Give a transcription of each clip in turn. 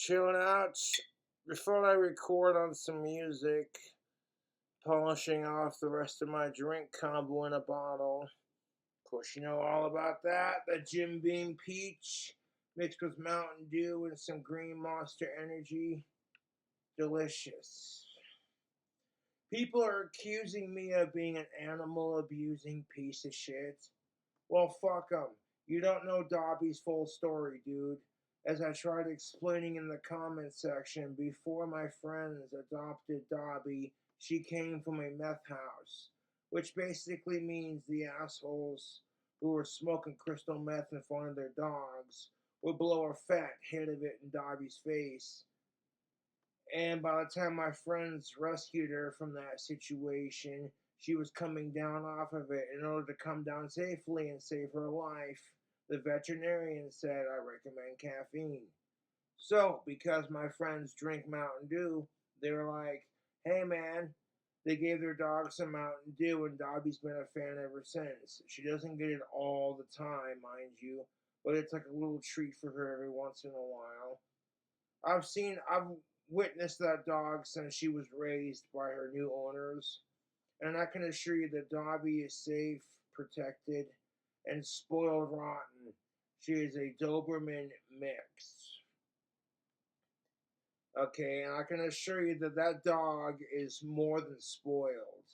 chilling out before I record on some music, polishing off the rest of my drink combo in a bottle. Of course, you know all about that. The Jim Beam Peach mixed with Mountain Dew and some green Monster Energy. Delicious. People are accusing me of being an animal abusing piece of shit. Well, fuck 'em. You don't know Dobby's full story, dude. As I tried explaining in the comment section, before my friends adopted Dobby, she came from a meth house, which basically means the assholes who were smoking crystal meth in front of their dogs would blow a fat hit of it in Dobby's face. And by the time my friends rescued her from that situation, she was coming down off of it. In order to come down safely and save her life, the veterinarian said, I recommend caffeine. So, because my friends drink Mountain Dew, they're like, hey man, they gave their dog some Mountain Dew, and Dobby's been a fan ever since. She doesn't get it all the time, mind you, but it's like a little treat for her every once in a while. I've witnessed that dog since she was raised by her new owners, and I can assure you that Dobby is safe, protected, and spoiled rotten. She is a Doberman mix. Okay, and I can assure you that that dog is more than spoiled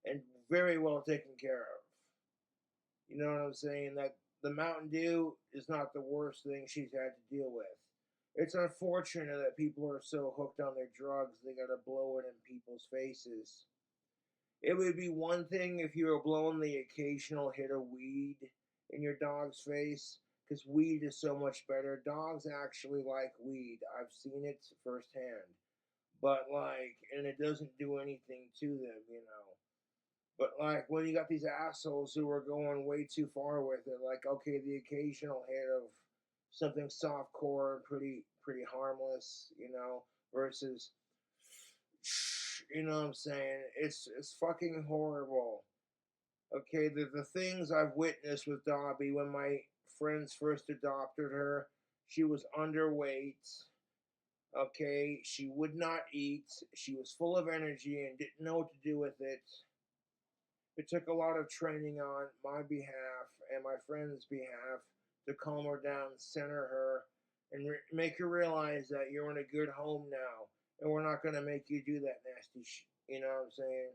and very well taken care of. You know what I'm saying? That the Mountain Dew is not the worst thing she's had to deal with. It's unfortunate that people are so hooked on their drugs they gotta blow it in people's faces. It would be one thing if you were blowing the occasional hit of weed in your dog's face, because weed is so much better. Dogs actually like weed. I've seen it firsthand. But, and it doesn't do anything to them, you know. But, when you got these assholes who are going way too far with it, okay, the occasional hit of something softcore and pretty harmless, you know, versus, you know what I'm saying? It's fucking horrible. Okay, the things I've witnessed with Dobby when my friends first adopted her, she was underweight. Okay, she would not eat. She was full of energy and didn't know what to do with it. It took a lot of training on my behalf and my friend's behalf to calm her down, center her, and make her realize that you're in a good home now, and we're not going to make you do that nasty shit. You know what I'm saying?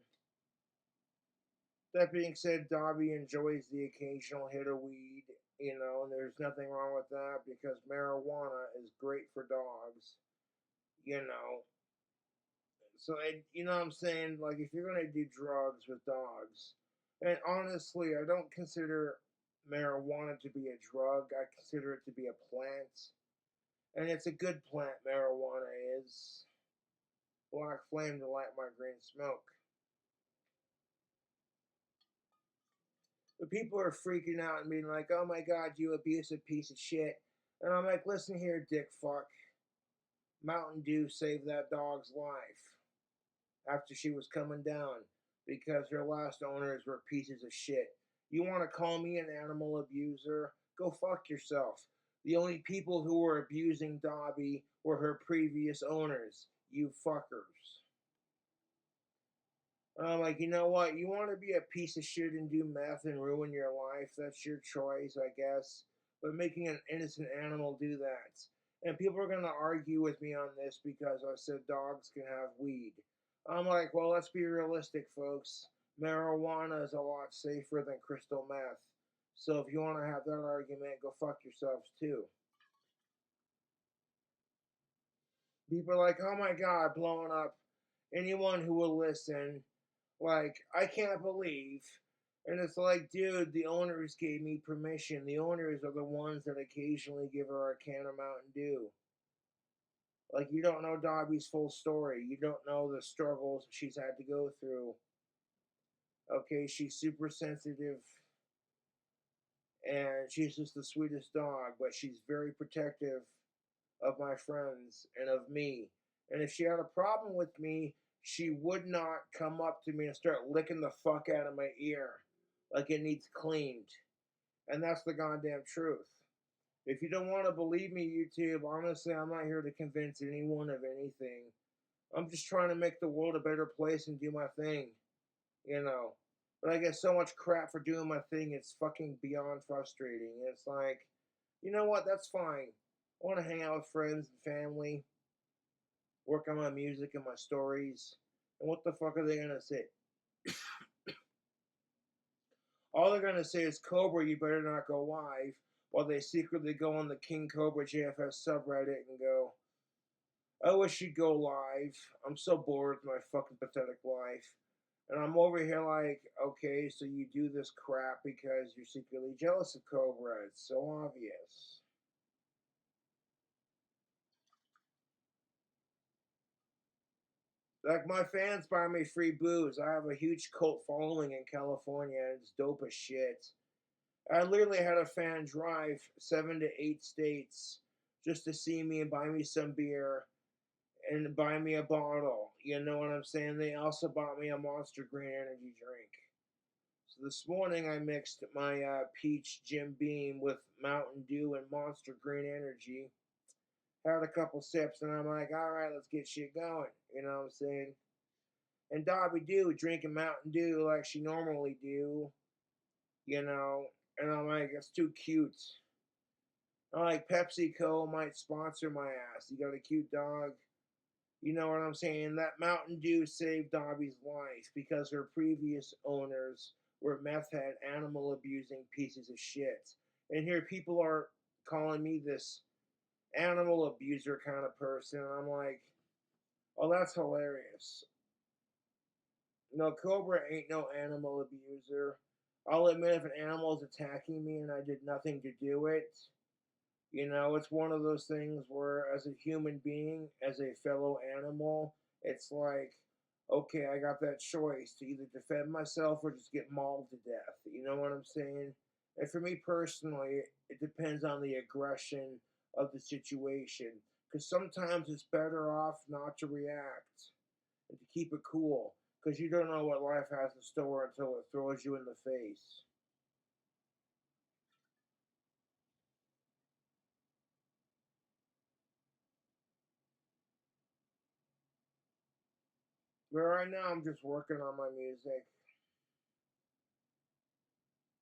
That being said, Dobby enjoys the occasional hit of weed, you know, and there's nothing wrong with that because marijuana is great for dogs, you know. So, you know what I'm saying? If you're going to do drugs with dogs, and honestly, I don't consider marijuana to be a drug, I consider it to be a plant. And it's a good plant, marijuana is. Black flame to light my green smoke. But people are freaking out and being like, oh my god, you abusive piece of shit. And I'm like, listen here, dick fuck. Mountain Dew saved that dog's life after she was coming down because her last owners were pieces of shit. You want to call me an animal abuser? Go fuck yourself. The only people who were abusing Dobby were her previous owners. You fuckers. And I'm like, you know what? You want to be a piece of shit and do meth and ruin your life? That's your choice, I guess. But making an innocent animal do that. And people are going to argue with me on this because I said dogs can have weed. I'm like, well, let's be realistic, folks. Marijuana is a lot safer than crystal meth. So if you want to have that argument, go fuck yourselves too. People are like, oh my god, blowing up anyone who will listen. I can't believe. And it's like, dude, the owners gave me permission. The owners are the ones that occasionally give her a can of Mountain Dew. You don't know Dobby's full story. You don't know the struggles she's had to go through. Okay, she's super sensitive. And she's just the sweetest dog. But she's very protective of my friends and of me. And if she had a problem with me, she would not come up to me and start licking the fuck out of my ear like it needs cleaned. And that's the goddamn truth. If you don't want to believe me, YouTube, honestly, I'm not here to convince anyone of anything. I'm just trying to make the world a better place and do my thing, you know. But I get so much crap for doing my thing, it's fucking beyond frustrating. It's like, you know what, that's fine. I want to hang out with friends and family, work on my music and my stories. And what the fuck are they gonna say? All they're gonna say is, Cobra, you better not go live, while they secretly go on the King Cobra JFS subreddit and go, I wish you'd go live. I'm so bored with my fucking pathetic life. And I'm over here like, okay, so you do this crap because you're secretly jealous of Cobra. It's so obvious. Like, my fans buy me free booze. I have a huge cult following in California, and it's dope as shit. I literally had a fan drive 7 to 8 states just to see me and buy me some beer and buy me a bottle. You know what I'm saying? They also bought me a Monster Green energy drink. So this morning I mixed my peach Jim Beam with Mountain Dew and Monster Green energy. Had a couple sips and I'm like, all right, let's get shit going. You know what I'm saying? And Dobby Doo drinking Mountain Dew like she normally do. You know, and I'm like, it's too cute. I'm like, PepsiCo might sponsor my ass. You got a cute dog. You know what I'm saying? That Mountain Dew saved Dobby's life because her previous owners were meth head, animal abusing pieces of shit. And here people are calling me this animal abuser kind of person. And I'm like, oh, that's hilarious. No, Cobra ain't no animal abuser. I'll admit if an animal is attacking me and I did nothing to do it, you know, it's one of those things where, as a human being, as a fellow animal, it's like, okay, I got that choice to either defend myself or just get mauled to death. You know what I'm saying? And for me personally, it depends on the aggression of the situation. Because sometimes it's better off not to react and to keep it cool. Because you don't know what life has in store until it throws you in the face. But right now, I'm just working on my music,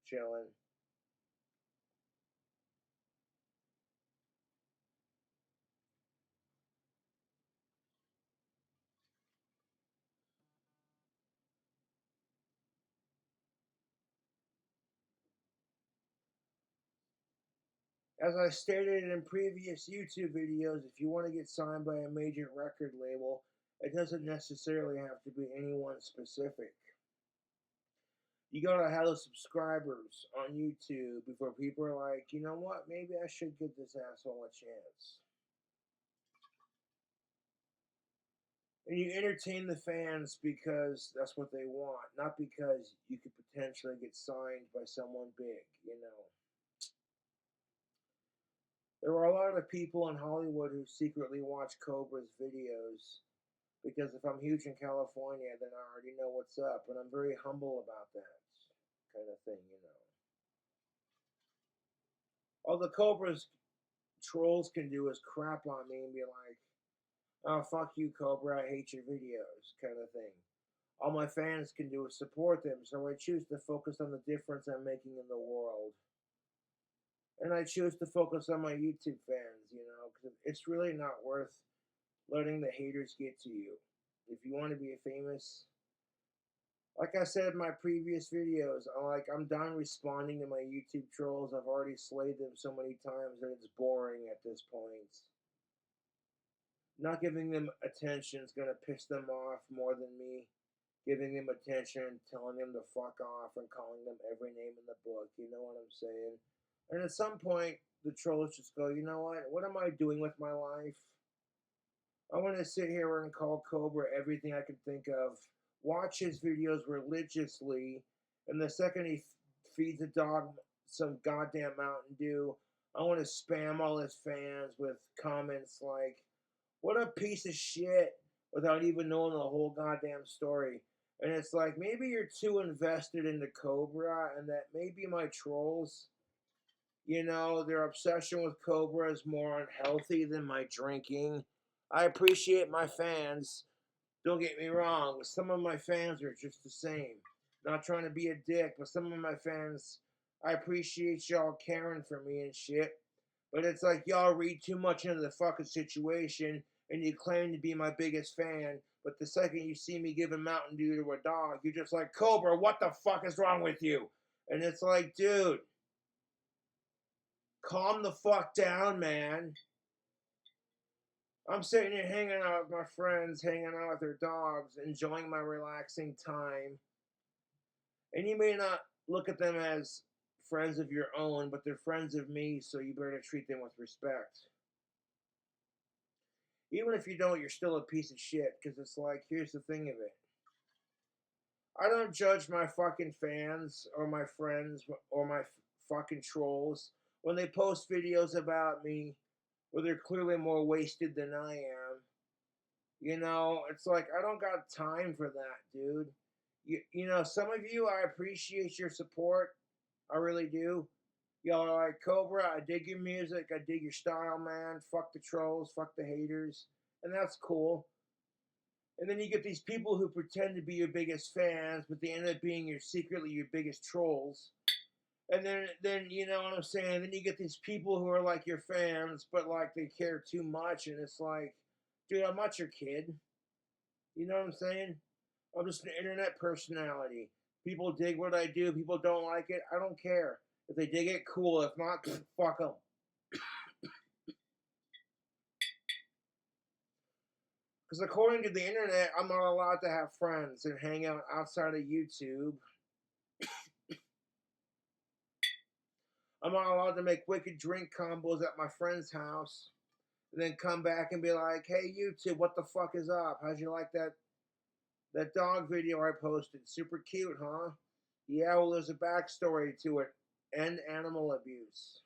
chilling. As I stated in previous YouTube videos, if you want to get signed by a major record label, it doesn't necessarily have to be anyone specific. You gotta have those subscribers on YouTube before people are like, you know what, maybe I should give this asshole a chance. And you entertain the fans because that's what they want, not because you could potentially get signed by someone big, you know. There are a lot of people in Hollywood who secretly watch Cobra's videos because if I'm huge in California, then I already know what's up, and I'm very humble about that kind of thing, you know. All the Cobra's trolls can do is crap on me and be like, oh, fuck you, Cobra, I hate your videos, kind of thing. All my fans can do is support them, so I choose to focus on the difference I'm making in the world. And I choose to focus on my YouTube fans, you know, because it's really not worth letting the haters get to you. If you want to be a famous, like I said in my previous videos, I'm done responding to my YouTube trolls. I've already slayed them so many times that it's boring at this point. Not giving them attention is gonna piss them off more than me giving them attention, telling them to fuck off, and calling them every name in the book. You know what I'm saying? And at some point, the trolls just go, you know what? What am I doing with my life? I want to sit here and call Cobra everything I can think of, watch his videos religiously, and the second he feeds a dog some goddamn Mountain Dew, I want to spam all his fans with comments like, what a piece of shit, without even knowing the whole goddamn story. And it's like, maybe you're too invested into Cobra, and that maybe my trolls You know, their obsession with Cobra is more unhealthy than my drinking. I appreciate my fans. Don't get me wrong. Some of my fans are just the same. Not trying to be a dick, but some of my fans, I appreciate y'all caring for me and shit. But it's like y'all read too much into the fucking situation and you claim to be my biggest fan. But the second you see me give a Mountain Dew to a dog, you're just like, Cobra, what the fuck is wrong with you? And it's like, dude, calm the fuck down, man. I'm sitting here hanging out with my friends, hanging out with their dogs, enjoying my relaxing time. And you may not look at them as friends of your own, but they're friends of me, so you better treat them with respect. Even if you don't, you're still a piece of shit, because it's like, here's the thing of it. I don't judge my fucking fans or my friends or my fucking trolls when they post videos about me where they're clearly more wasted than I am. You know, it's like, I don't got time for that, dude. You know, some of you, I appreciate your support. I really do. Y'all are like, Cobra, I dig your music. I dig your style, man. Fuck the trolls. Fuck the haters. And that's cool. And then you get these people who pretend to be your biggest fans, but they end up being secretly your biggest trolls. And then you know what I'm saying? Then you get these people who are like your fans, but like they care too much. And it's like, dude, I'm not your kid. You know what I'm saying? I'm just an internet personality. People dig what I do. People don't like it. I don't care. If they dig it, cool. If not, fuck them. Because according to the internet, I'm not allowed to have friends and hang out outside of YouTube. I'm not allowed to make wicked drink combos at my friend's house. And then come back and be like, hey, YouTube, what the fuck is up? How'd you like that dog video I posted? Super cute, huh? Yeah, well, there's a backstory to it. And animal abuse.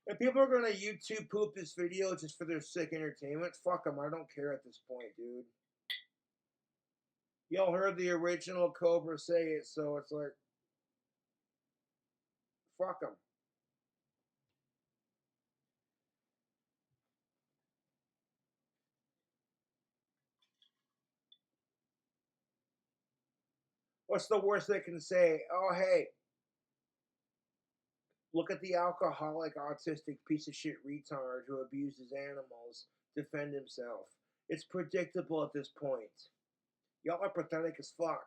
And people are going to YouTube poop this video just for their sick entertainment. Fuck them. I don't care at this point, dude. Y'all heard the original Cobra say it, so it's like, fuck them. What's the worst they can say? Oh, hey, look at the alcoholic, autistic piece of shit retard who abuses animals to defend himself. It's predictable at this point. Y'all are pathetic as fuck.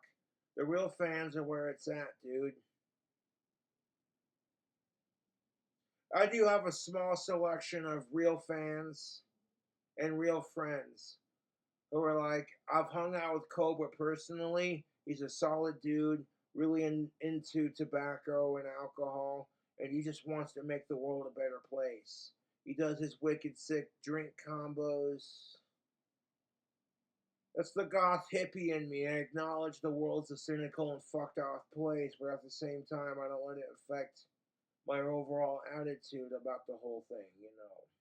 The real fans are where it's at, dude. I do have a small selection of real fans and real friends who are like, I've hung out with Cobra personally. He's a solid dude, really into tobacco and alcohol, and he just wants to make the world a better place. He does his wicked sick drink combos. That's the goth hippie in me. I acknowledge the world's a cynical and fucked off place, but at the same time, I don't let it affect my overall attitude about the whole thing, you know.